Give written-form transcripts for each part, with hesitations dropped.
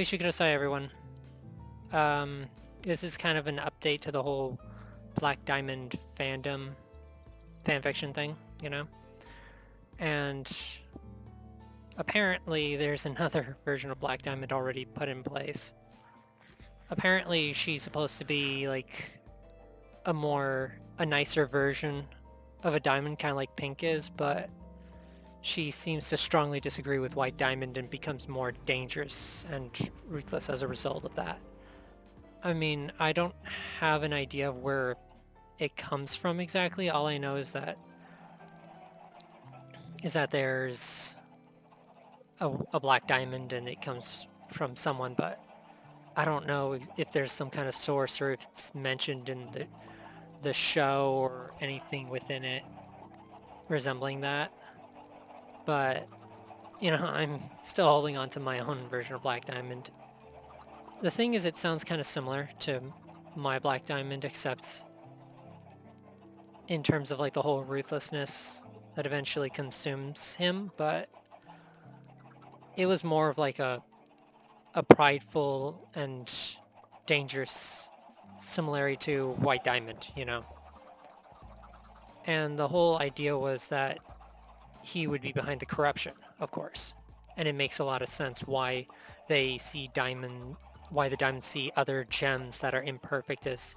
Ishiguro-sai, everyone. This is kind of an update to the whole Black Diamond fandom, fanfiction thing, you know? And apparently there's another version of Black Diamond already put in place. Apparently she's supposed to be like a nicer version of a diamond, kind of like Pink is, but she seems to strongly disagree with White Diamond and becomes more dangerous and ruthless as a result of that. I mean, I don't have an idea of where it comes from exactly. All I know is that there's a black diamond and it comes from someone, but I don't know if there's some kind of source or if it's mentioned in the show or anything within it resembling that. But, I'm still holding on to my own version of Black Diamond. The thing is, it sounds kind of similar to my Black Diamond, except in terms of like the whole ruthlessness that eventually consumes him, but it was more of like a prideful and dangerous similarity to White Diamond, And the whole idea was that he would be behind the corruption, of course. And it makes a lot of sense why the diamonds see other gems that are imperfect as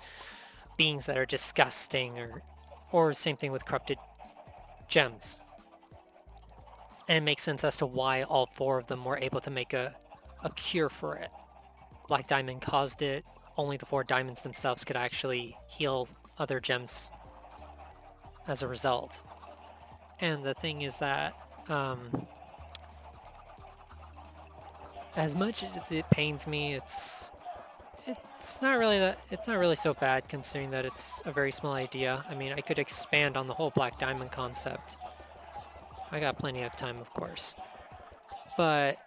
beings that are disgusting, or same thing with corrupted gems. And it makes sense as to why all four of them were able to make a cure for it. Black Diamond caused it. Only the four diamonds themselves could actually heal other gems as a result. And the thing is that as much as it pains me, it's not really so bad, considering that it's a very small idea. I mean, I could expand on the whole Black Diamond concept. I got plenty of time, of course. But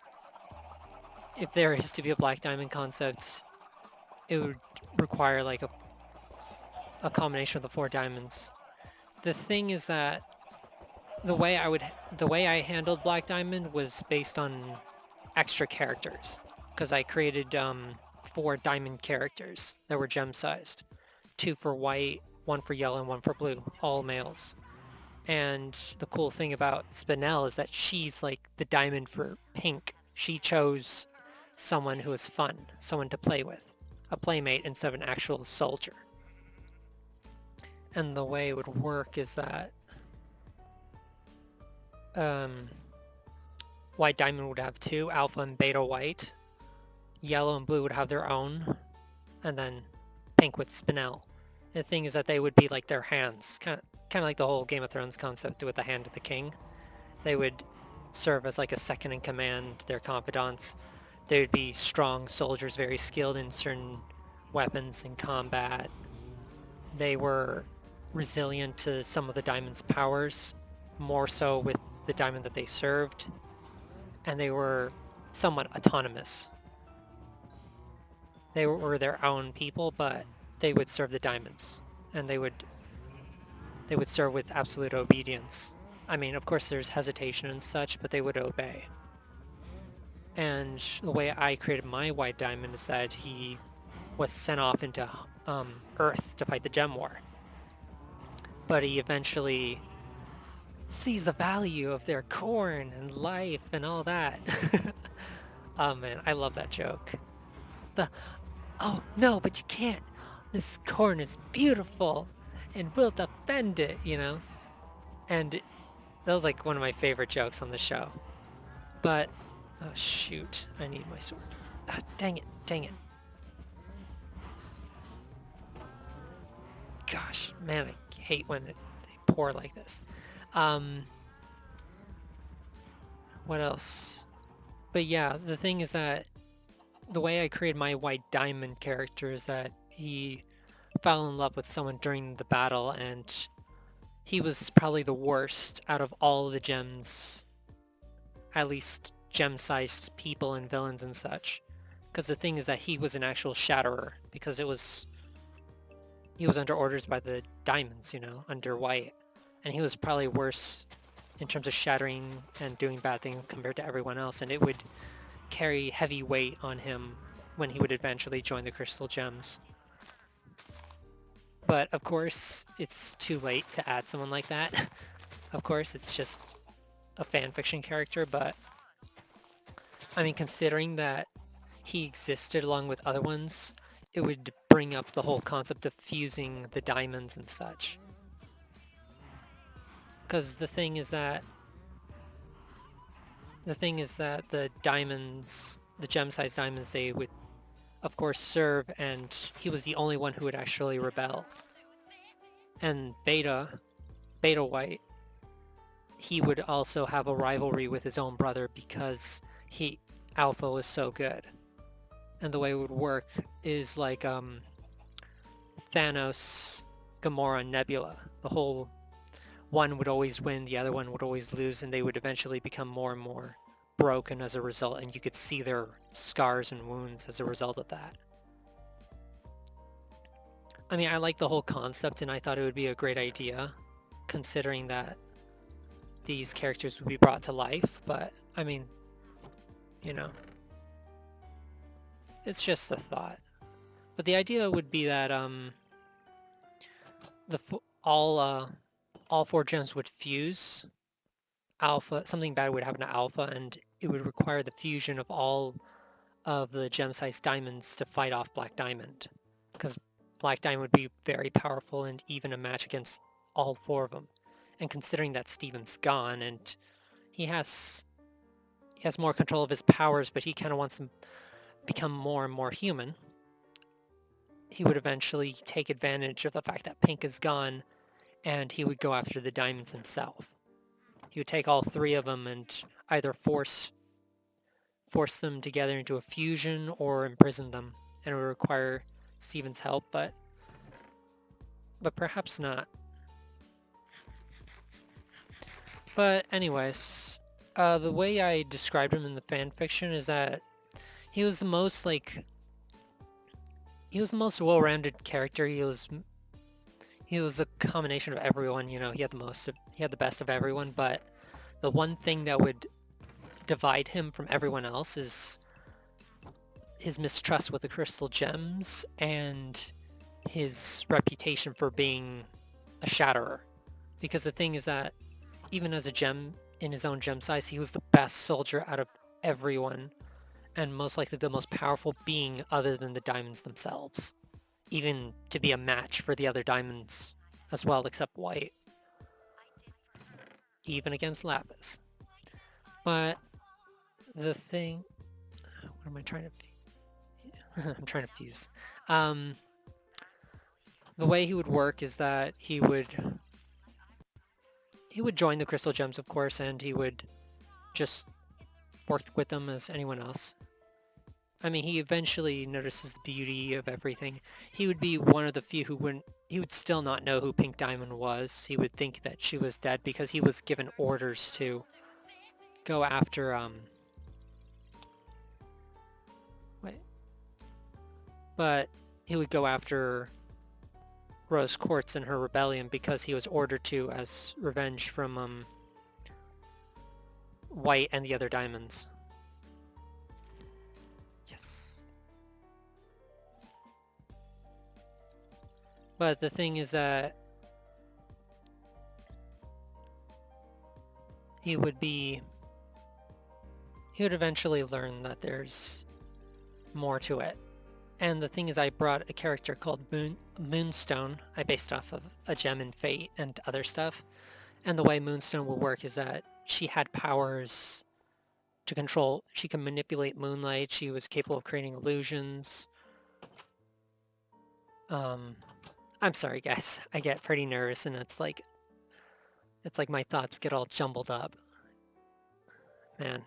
if there is to be a Black Diamond concept, it would require like a combination of the four diamonds. The thing is that the way I handled Black Diamond was based on extra characters, because I created 4 diamond characters that were gem sized, 2 for white, 1 for yellow, and 1 for blue, all males. And the cool thing about Spinel is that she's like the diamond for Pink. She chose someone who was fun, someone to play with, a playmate instead of an actual soldier. And the way it would work is that White Diamond would have 2, Alpha and Beta White. Yellow and Blue would have their own. And then Pink with Spinel. The thing is that they would be like their hands. Kind of like the whole Game of Thrones concept with the Hand of the King. They would serve as like a second in command, their confidants. They would be strong soldiers, very skilled in certain weapons and combat. They were resilient to some of the Diamond's powers, more so with the Diamond that they served. And they were somewhat autonomous. They were their own people, but they would serve the diamonds, and they would serve with absolute obedience. I mean, of course there's hesitation and such, but they would obey. And the way I created my White Diamond is that he was sent off into Earth to fight the Gem War. But he eventually sees the value of their corn and life and all that. Oh man, I love that joke. Oh no, but you can't. This corn is beautiful and we'll defend it, And that was like one of my favorite jokes on the show. But, oh shoot, I need my sword. Ah, dang it. Gosh, man, I hate when they pour like this. What else? But yeah, the thing is that the way I created my White Diamond character is that he fell in love with someone during the battle, and he was probably the worst out of all the gems, at least gem-sized people and villains and such. Because the thing is that he was an actual shatterer, because he was under orders by the diamonds, under White. And he was probably worse in terms of shattering and doing bad things compared to everyone else, and it would carry heavy weight on him when he would eventually join the Crystal Gems. But of course, it's too late to add someone like that. Of course, it's just a fanfiction character, but I mean, considering that he existed along with other ones, it would bring up the whole concept of fusing the diamonds and such. Because the thing is that the diamonds, the gem-sized diamonds, they would, of course, serve, and he was the only one who would actually rebel. And Beta White, he would also have a rivalry with his own brother because Alpha was so good. And the way it would work is like Thanos, Gamora, and Nebula. The whole one would always win, the other one would always lose, and they would eventually become more and more broken as a result, and you could see their scars and wounds as a result of that. I mean, I like the whole concept, and I thought it would be a great idea, considering that these characters would be brought to life, but, I mean, you know, it's just a thought. But the idea would be that all 4 gems would fuse. Alpha, something bad would happen to Alpha, and it would require the fusion of all of the gem-sized diamonds to fight off Black Diamond, because Black Diamond would be very powerful and even a match against all 4 of them. And considering that Steven's gone and he has more control of his powers, but he kind of wants to become more and more human, he would eventually take advantage of the fact that Pink is gone, and he would go after the diamonds himself. He would take all 3 of them and either force them together into a fusion or imprison them, and it would require Steven's help, but perhaps not. But anyways, the way I described him in the fanfiction is that he was the most well-rounded character. He was a combination of everyone, you know, he had the best of everyone, but the one thing that would divide him from everyone else is his mistrust with the crystal gems and his reputation for being a shatterer. Because the thing is that even as a gem in his own gem size, he was the best soldier out of everyone, and most likely the most powerful being other than the diamonds themselves, even to be a match for the other diamonds as well, except white, even against Lapis. But the thing, what am I trying to I'm trying to fuse. The way he would work is that he would join the crystal gems, of course, and he would just work with them as anyone else. I mean, he eventually notices the beauty of everything. He would be one of the few he would still not know who Pink Diamond was. He would think that she was dead because he was given orders to go after, but he would go after Rose Quartz and her rebellion because he was ordered to as revenge from, White and the other diamonds. Yes. But the thing is that he would eventually learn that there's more to it. And the thing is, I brought a character called Moonstone. I based off of a gem in Fate and other stuff. And the way Moonstone will work is that she had powers to control. She can manipulate moonlight. She was capable of creating illusions. I'm sorry, guys. I get pretty nervous, and it's like my thoughts get all jumbled up. Man.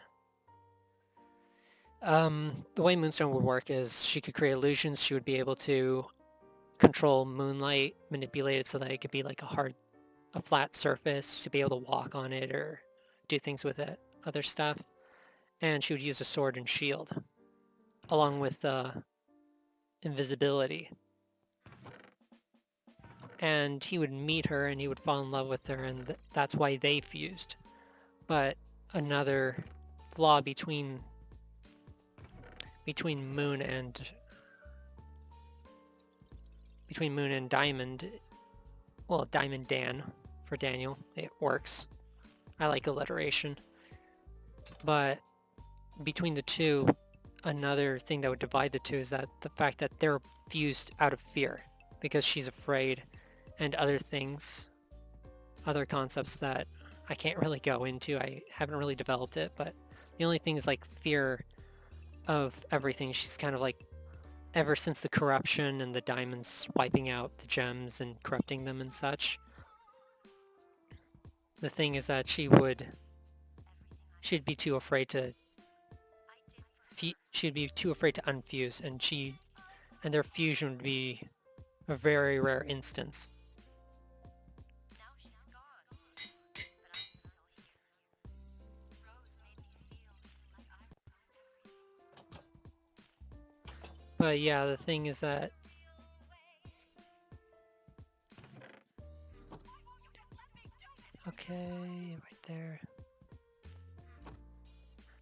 The way Moonstone would work is she could create illusions. She would be able to control moonlight, manipulate it so that it could be like a flat surface, to be able to walk on it or do things with it, other stuff. And she would use a sword and shield, along with invisibility. And he would meet her and he would fall in love with her, and that's why they fused. But another flaw between between Moon and Diamond, well, Diamond Dan for Daniel, it works. I like alliteration. But between the two, another thing that would divide the two is that the fact that they're fused out of fear because she's afraid, and other things, other concepts that I can't really go into. I haven't really developed it, but the only thing is like fear of everything. She's kind of like, ever since the corruption and the diamonds wiping out the gems and corrupting them and such, the thing is that she'd be too afraid to she'd be too afraid to unfuse, and their fusion would be a very rare instance. But yeah, the thing is that okay, right there.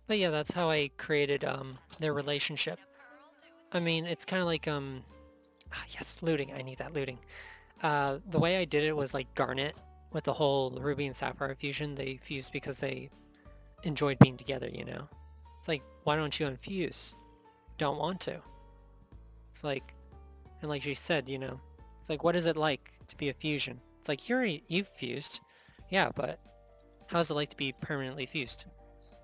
But yeah, that's how I created their relationship. I mean, it's kind of like yes, looting. I need that looting. The way I did it was like Garnet with the whole Ruby and Sapphire fusion. They fused because they enjoyed being together, you know? It's like, why don't you unfuse? Don't want to. It's like, and like she said, you know, it's like, what is it like to be a fusion? It's like, you've fused. Yeah, but how's it like to be permanently fused?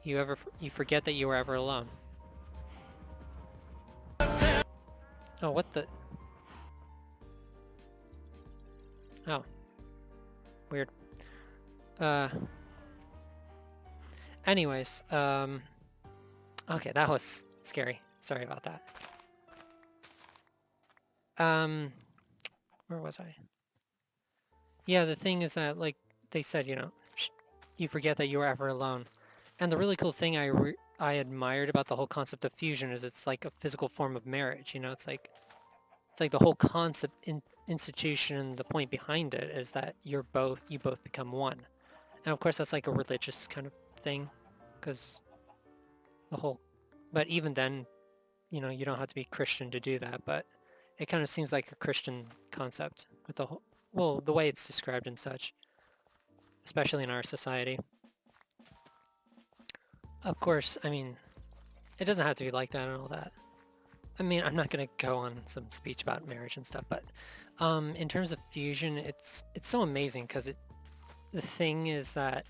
You forget that you were ever alone. Oh, what the? Oh. Weird. Uh... Anyways, okay, that was scary. Sorry about that. Where was I? Yeah, the thing is that, like they said, you know, you forget that you were ever alone. And the really cool thing I admired about the whole concept of fusion is it's like a physical form of marriage, you know? It's like the whole concept institution, the point behind it is that you both become one. And of course that's like a religious kind of thing, because the whole, but even then, you know, you don't have to be Christian to do that, but it kind of seems like a Christian concept with the whole, well, the way it's described and such, especially in our society. Of course, I mean, it doesn't have to be like that and all that. I mean, I'm not gonna go on some speech about marriage and stuff, but in terms of fusion, it's so amazing because the thing is that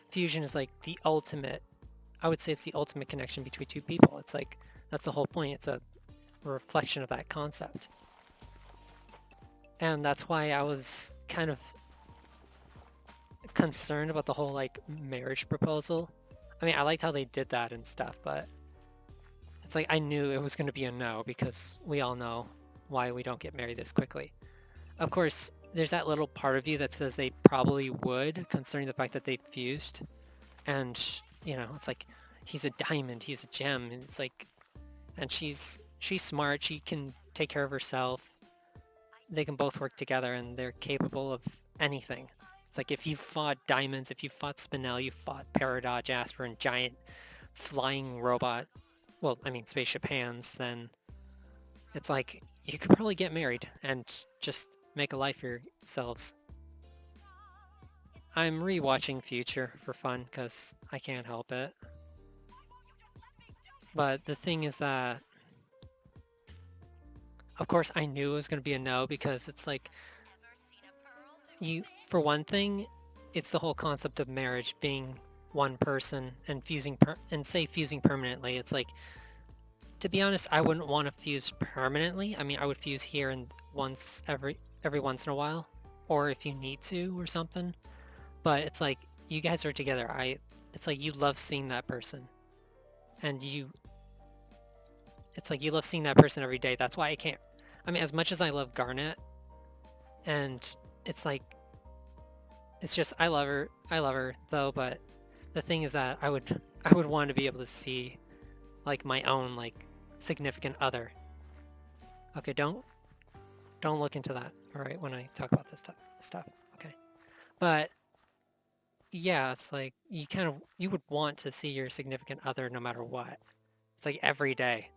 fusion is like the ultimate. I would say it's the ultimate connection between two people. It's like that's the whole point. It's a reflection of that concept, and that's why I was kind of concerned about the whole like marriage proposal. I mean, I liked how they did that and stuff, but it's like I knew it was going to be a no because we all know why we don't get married this quickly. Of course, there's that little part of you that says they probably would, considering the fact that they fused. And, you know, it's like, he's a diamond, he's a gem, and it's like, and she's smart, she can take care of herself. They can both work together and they're capable of anything. It's like if you fought diamonds, if you fought Spinel, you fought Peridot, Jasper, and giant flying robot, well, I mean spaceship hands, then it's like you could probably get married and just make a life for yourselves. I'm rewatching Future for fun because I can't help it. But the thing is that, of course, I knew it was going to be a no because it's like, for one thing, it's the whole concept of marriage being one person and fusing fusing permanently. It's like, to be honest, I wouldn't want to fuse permanently. I mean, I would fuse here and every once in a while, or if you need to or something. But it's like you guys are together. It's like you love seeing that person, and it's like you love seeing that person every day. That's why I can't. I mean, as much as I love Garnet, and it's like, it's just I love her though. But the thing is that I would want to be able to see like my own like significant other. Okay, don't look into that. All right, when I talk about this stuff. Okay, but yeah, it's like you would want to see your significant other no matter what. It's like every day.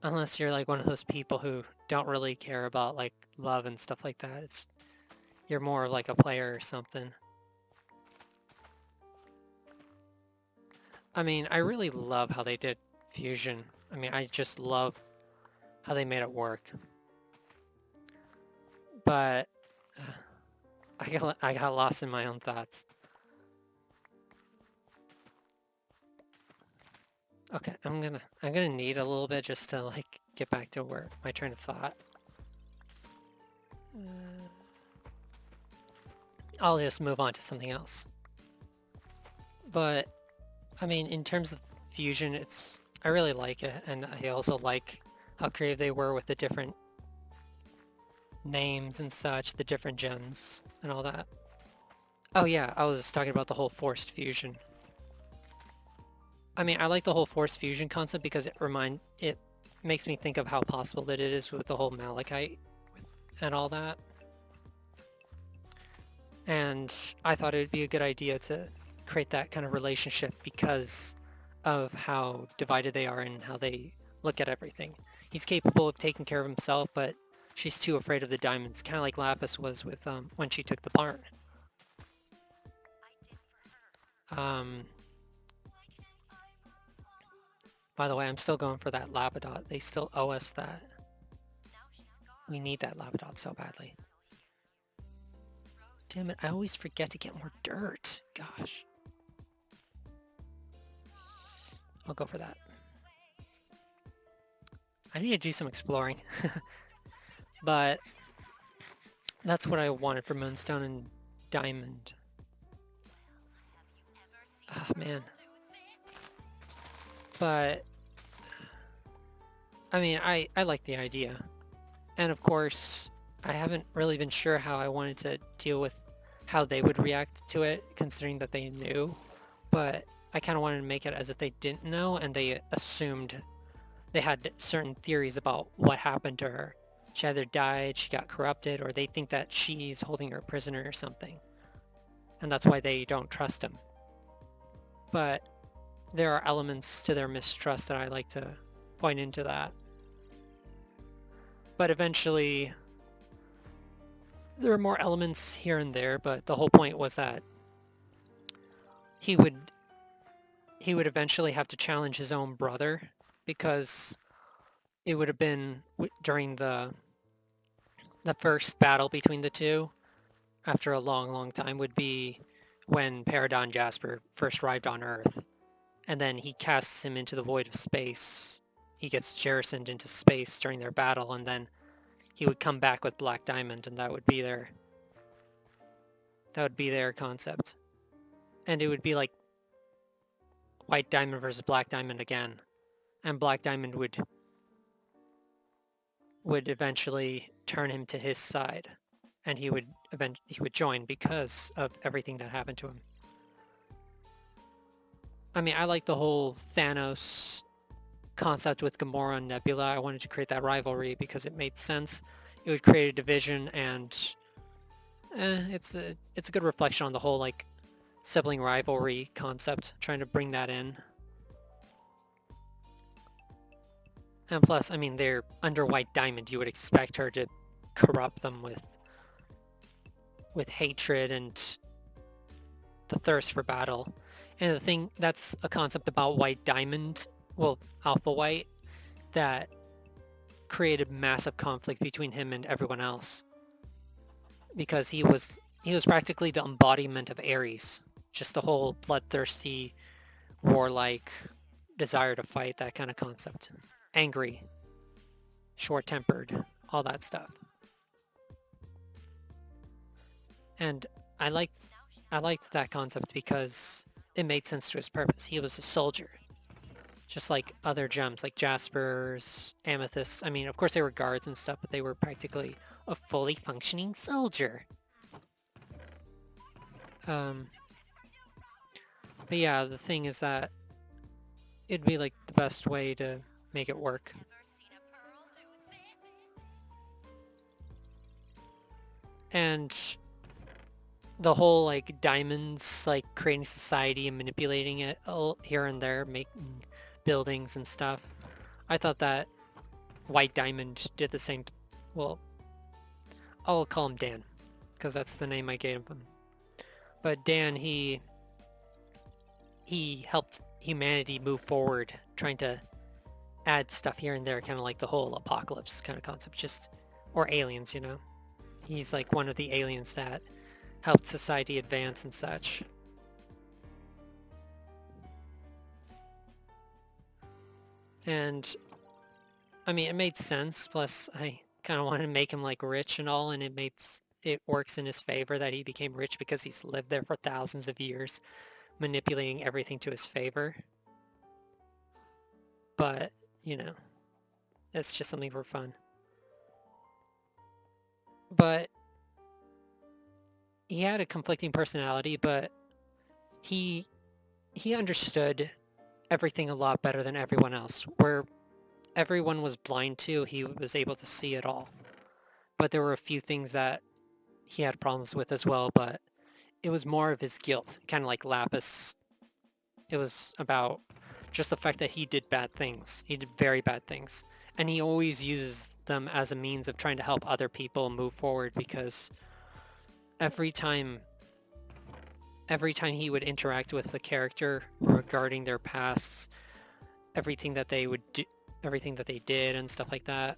Unless you're like one of those people who don't really care about like love and stuff like that. You're more of like a player or something. I mean, I really love how they did fusion. I mean, I just love how they made it work. But I got lost in my own thoughts. Okay, I'm gonna need a little bit just to like get back to where my train of thought. I'll just move on to something else. But I mean, in terms of fusion, I really like it, and I also like how creative they were with the different names and such, the different gems and all that. Oh yeah, I was talking about the whole forced fusion. I mean, I like the whole forced fusion concept because it makes me think of how possible that it is with the whole malachite and all that. And I thought it would be a good idea to create that kind of relationship because of how divided they are and how they look at everything. He's capable of taking care of himself, but she's too afraid of the diamonds, kind of like Lapis was with when she took the barn. Um, by the way, I'm still going for that Labradot. They still owe us that. We need that Labradot so badly. Damn it, I always forget to get more dirt. Gosh. I'll go for that. I need to do some exploring. But that's what I wanted for Moonstone and Diamond. Ah, man. But I mean, I like the idea. And of course, I haven't really been sure how I wanted to deal with how they would react to it, considering that they knew. But I kind of wanted to make it as if they didn't know and they assumed they had certain theories about what happened to her. She either died, she got corrupted, or they think that she's holding her prisoner or something. And that's why they don't trust him. But there are elements to their mistrust that I like to point into that. But eventually, there are more elements here and there, but the whole point was that he would eventually have to challenge his own brother because it would have been during the first battle between the two after a long time would be when Peridot Jasper first arrived on Earth, and then he casts him into the void of space. He gets jettisoned into space during their battle, and then he would come back with Black Diamond, and that would be their concept. And it would be like White Diamond versus Black Diamond again, and Black Diamond would eventually turn him to his side, and he would join because of everything that happened to him. I mean, I like the whole Thanos concept with Gamora and Nebula. I wanted to create that rivalry because it made sense. It would create a division, and it's a good reflection on the whole like sibling rivalry concept, trying to bring that in. And plus, I mean, they're under White Diamond. You would expect her to corrupt them with hatred and the thirst for battle. And the thing, that's a concept about White Diamond, well, Alpha White, that created massive conflict between him and everyone else. Because he was practically the embodiment of Ares. Just the whole bloodthirsty, warlike desire to fight, that kind of concept. Angry, short-tempered, all that stuff. And I liked that concept because it made sense to his purpose. He was a soldier, just like other gems, like jaspers, amethysts. I mean, of course they were guards and stuff, but they were practically a fully functioning soldier. But yeah, the thing is that it'd be like the best way to make it work. And the whole like diamonds, like creating society and manipulating it here and there, making buildings and stuff. I thought that White Diamond did the same. Well, I'll call him Dan, because that's the name I gave him. But Dan, he helped humanity move forward, trying to add stuff here and there, kind of like the whole apocalypse kind of concept, just or aliens, you know. He's like one of the aliens that helped society advance and such. And I mean, it made sense. Plus, I kind of wanted to make him like rich and all, and it works in his favor that he became rich because he's lived there for thousands of years, manipulating everything to his favor. But you know, it's just something for fun. But he had a conflicting personality, but he understood everything a lot better than everyone else. Where everyone was blind to, he was able to see it all. But there were a few things that he had problems with as well, but it was more of his guilt, kind of like Lapis. It was about just the fact that he did bad things. He did very bad things. And he always uses them as a means of trying to help other people move forward, because every time he would interact with the character regarding their pasts, everything that they would do, everything that they did and stuff like that,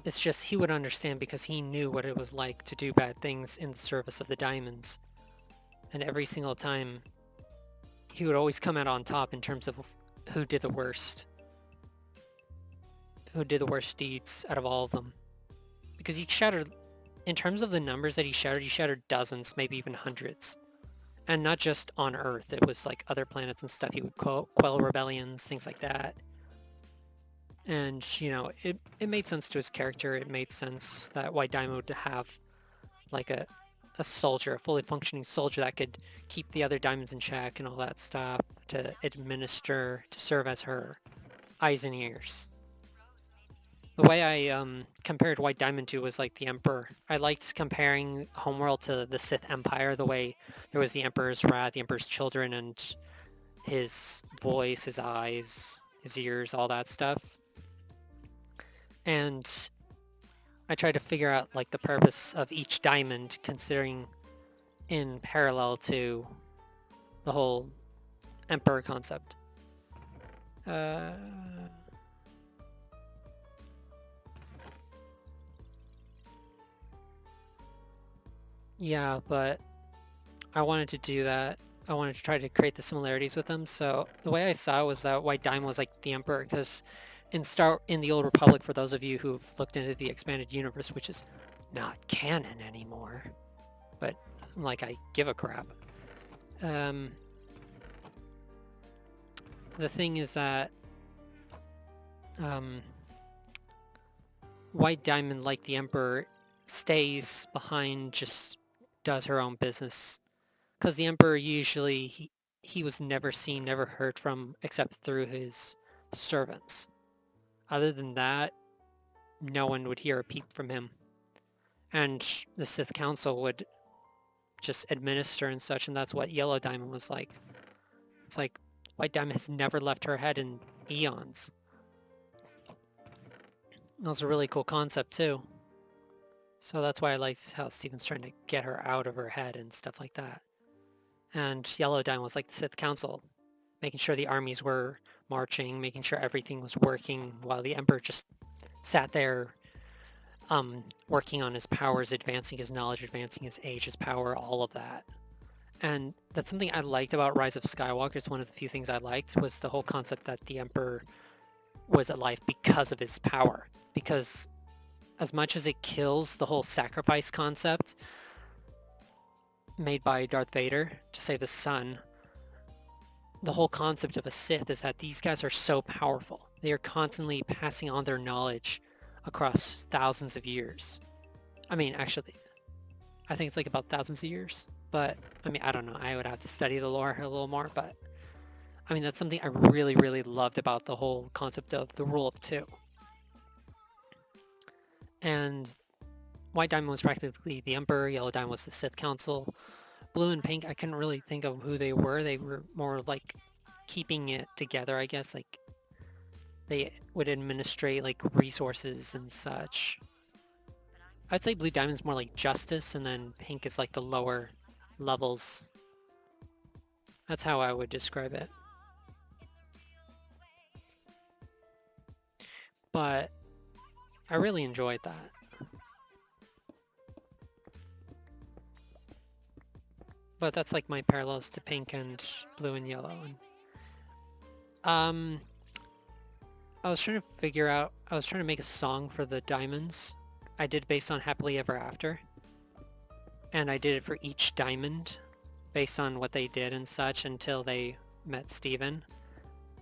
it's just he would understand because he knew what it was like to do bad things in the service of the diamonds. And every single time, he would always come out on top in terms of who did the worst deeds out of all of them. Because he shattered, in terms of the numbers that he shattered dozens, maybe even hundreds. And not just on Earth, it was like other planets and stuff. He would quell rebellions, things like that. And, you know, it made sense to his character. It made sense that White Diamond would have like a soldier, a fully functioning soldier that could keep the other diamonds in check and all that stuff, to administer, to serve as her eyes and ears. The way I compared White Diamond to was like the Emperor. I liked comparing Homeworld to the Sith Empire, the way there was the Emperor's Wrath, the Emperor's Children, and his voice, his eyes, his ears, all that stuff. And I tried to figure out like the purpose of each diamond, considering in parallel to the whole Emperor concept. Yeah, but I wanted to do that. I wanted to try to create the similarities with them. So the way I saw it was that White Diamond was like the Emperor, because in the Old Republic, for those of you who've looked into the expanded universe, which is not canon anymore, but like I give a crap. The thing is that White Diamond, like the Emperor, stays behind, just does her own business. Because the Emperor usually, he was never seen, never heard from, except through his servants. Other than that, no one would hear a peep from him. And the Sith Council would just administer and such, and that's what Yellow Diamond was like. It's like White Diamond has never left her head in eons. That was a really cool concept too. So that's why I liked how Steven's trying to get her out of her head and stuff like that. And Yellow Diamond was like the Sith Council, making sure the armies were marching, making sure everything was working, while the Emperor just sat there working on his powers, advancing his knowledge, advancing his age, his power, all of that. And that's something I liked about Rise of Skywalker. It's one of the few things I liked, was the whole concept that the Emperor was alive because of his power. Because as much as it kills the whole sacrifice concept made by Darth Vader to save his son, the whole concept of a Sith is that these guys are so powerful. They are constantly passing on their knowledge across thousands of years. I mean, actually, I think it's like about thousands of years. But, I mean, I don't know. I would have to study the lore a little more. But, I mean, that's something I really, really loved about the whole concept of the rule of two. And White Diamond was practically the Emperor. Yellow Diamond was the Sith Council. Blue and Pink, I couldn't really think of who they were. They were more like keeping it together, I guess. Like, they would administrate like resources and such. I'd say blue diamond's more like justice, and then pink is like the lower levels. That's how I would describe it. But I really enjoyed that. But that's like my parallels to pink and blue and yellow. And, I was trying to figure out, I was trying to make a song for the diamonds. I did based on Happily Ever After. And I did it for each diamond based on what they did and such until they met Steven.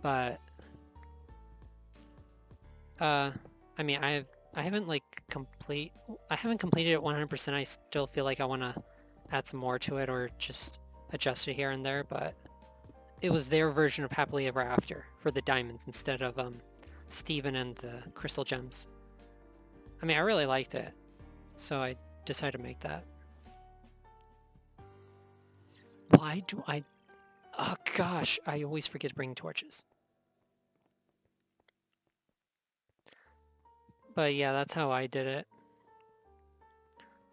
But I mean I haven't completed it 100%. I still feel like I want to add some more to it or just adjust it here and there, but it was their version of Happily Ever After for the diamonds instead of Steven and the crystal gems. I mean, I really liked it, so I decided to make that. Why do I... Oh gosh, I always forget to bring torches. But yeah, that's how I did it.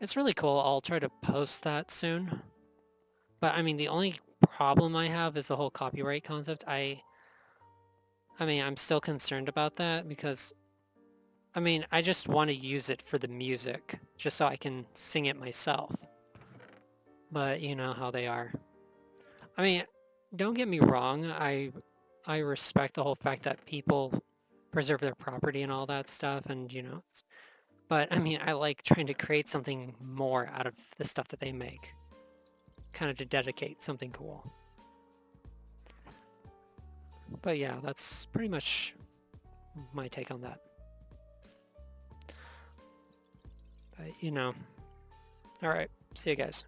It's really cool. I'll try to post that soon. But I mean, the only problem I have is the whole copyright concept. I mean, I'm still concerned about that because, I mean, I just want to use it for the music, just so I can sing it myself. But you know how they are. I mean, don't get me wrong, I respect the whole fact that people preserve their property and all that stuff, and you know, but I mean, I like trying to create something more out of the stuff that they make, kind of to dedicate something cool. But yeah, that's pretty much my take on that. But you know, all right, see you guys.